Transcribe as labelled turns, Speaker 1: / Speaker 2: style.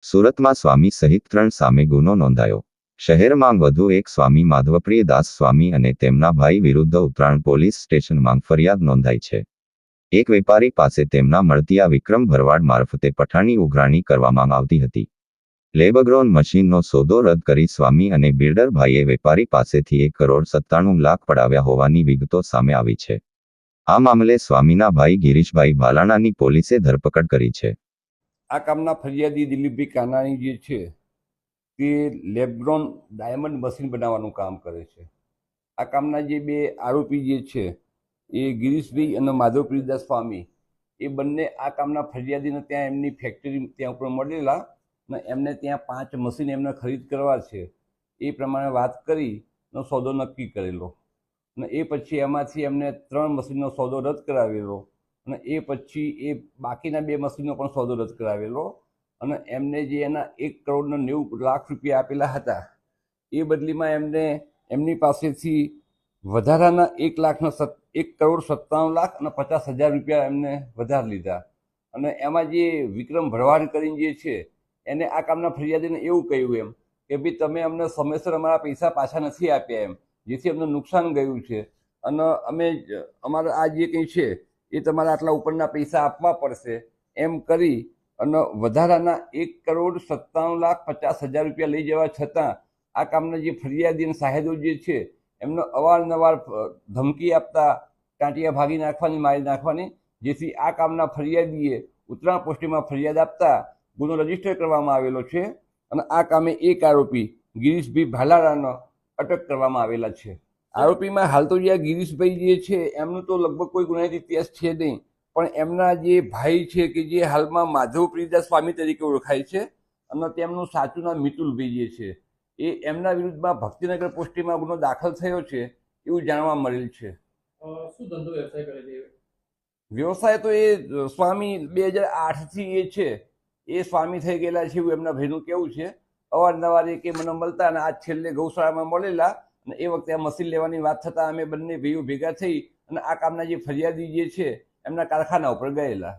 Speaker 1: સુરતમાં સ્વામી સહિત 3 સામે ગુનો નોંધાયો. શહેરમાં વધુ એક સ્વામી માધવપ્રિય દાસ સ્વામી અને તેમના ભાઈ વિરુદ્ધ ઉત્તરાયણ પોલીસ સ્ટેશનમાં ફરિયાદ નોંધાઈ છે. એક વેપારી પાસે તેમના મળતિયા વિક્રમ ભરવાડ મારફતે પઠાણી ઉઘરાણી કરવામાં આવતી હતી. લેબગ્રોન મશીનનો સોદો રદ કરી સ્વામી અને બિલ્ડર ભાઈએ વેપારી પાસેથી 1,97,00,000 પડાવ્યા હોવાની વિગતો સામે આવી છે. આ મામલે સ્વામીના ભાઈ ગિરીશભાઈ ભાલાણાની પોલીસે ધરપકડ કરી છે.
Speaker 2: આ કામના ફરિયાદી દિલીપભાઈ કાનાણી જે છે તે લેબગ્રોન ડાયમંડ મશીન બનાવવાનું કામ કરે છે. આ કામના જે બે આરોપી જે છે એ ગિરીશભાઈ અને માધવપ્રિયદાસ સ્વામી એ બંને આ કામના ફરિયાદીને ત્યાં એમની ફેક્ટરી ત્યાં ઉપર મળેલા અને એમને ત્યાં 5 મશીન એમને ખરીદ કરવા છે એ પ્રમાણે વાત કરીને સોદો નક્કી કરેલો અને એ પછી એમાંથી એમને 3 મશીનનો સોદો રદ કરાવેલો અને એ પછી એ બાકીના 2 મશીનનો પણ સોદો રદ કરાવેલો અને એમને જે એના 1,90,00,000 રૂપિયા આપેલા હતા એ બદલીમાં એમને એમની પાસેથી વધારાના 1,57,50,000 રૂપિયા એમને વધારે લીધા. અને એમાં જે વિક્રમ ભરવાડ કરીને જે છે એને આ કામના ફરિયાદીને એવું કહ્યું એમ કે ભાઈ તમે અમને સમયસર અમારા પૈસા પાછા નથી આપ્યા એમ, જેથી અમને નુકસાન ગયું છે અને અમે અમારા આ જે કંઈ છે એ તમારા આટલા ઉપરના પૈસા આપવા પડશે એમ કરી અને વધારાના 1,57,50,000 રૂપિયા લઈ જવા છતાં આ કામના જે ફરિયાદી અને સાહેદો જે છે એમને અવારનવાર ધમકી આપતા, ટાંટિયા ભાગી નાખવાની, મારી નાખવાની, જેથી આ કામના ફરિયાદીએ ઉત્તરાયણ પોસ્ટીમાં ફરિયાદ આપતા ગુનો રજીસ્ટર કરવામાં આવેલો છે અને આ કામે એક આરોપી ગિરીશભાઈ ભાલારાનો અટક કરવામાં આવેલા છે. આરોપીમાં હાલ તો જે ગિરીશભાઈ જે છે એમનું તો લગભગ કોઈ ગુનાહિત ઇતિહાસ છે નહીં, પણ એમના જે ભાઈ છે કે જે હાલમાં માધવપ્રિયદાસ સ્વામી તરીકે ઓળખાય છે અને તેમનું સાચું નામ મિતુલભાઈ જે છે એ એમના વિરુદ્ધમાં ભક્તિનગર પોસ્ટીમાં ગુનો દાખલ થયો છે એવું જાણવા મળેલ છે.
Speaker 3: શું ધંધો વ્યવસાય કરે છે?
Speaker 2: વ્યવસાય તો એ સ્વામી 2008થી એ છે એ સ્વામી થઈ ગયેલા છે એવું એમના ભાઈનું કેવું છે. અવારનવાર એ કે મને મળતા અને આજ છેલ્લે ગૌશાળામાં મળેલા અને એ વખતે આ મશીન લેવાની વાત થતાં અમે બંને ભાઈઓ ભેગા થઈ અને આ કામના જે ફરિયાદી જે છે એમના કારખાના ઉપર ગયેલા.